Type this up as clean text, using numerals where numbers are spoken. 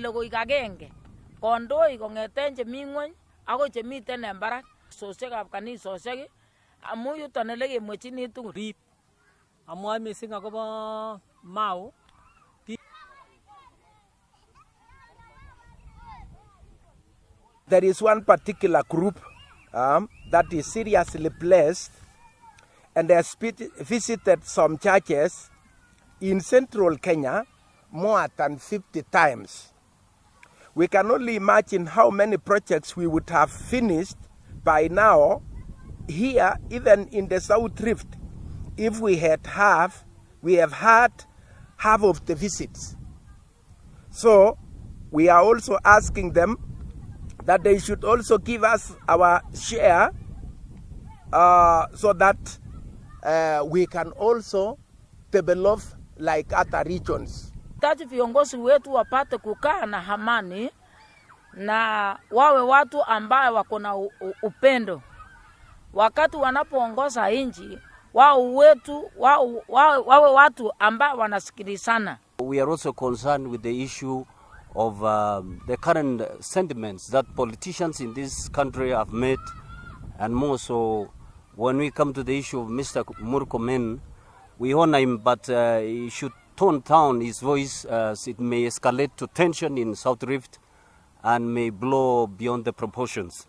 Logoi agenge kondoi kong'eten chemi ng'weny akoi chemiten en barak sosiekab kanisosiek amu yuton ele kemwechini tugul rip. Amwoe missing akobo Mau. There is one particular group that is seriously blessed and has visited some churches in Central Kenya more than 50 times. We can only imagine how many projects we would have finished by now here, even in the South Rift, if we have had half of the visits. So we are also asking them that they should also give us our share so that we can also develop like other regions. Taji viongozi wetu wapate kukaa na amani na wawe watu ambao wako na upendo. Wakati wanapoongoza nchi, wawe watu ambao wanasikilizana. We are also concerned with the issue of the current sentiments that politicians in this country have made, and more so when we come to the issue of Mr. Murkomen, we honor him, but he should tone down his voice as it may escalate to tension in South Rift and may blow beyond the proportions.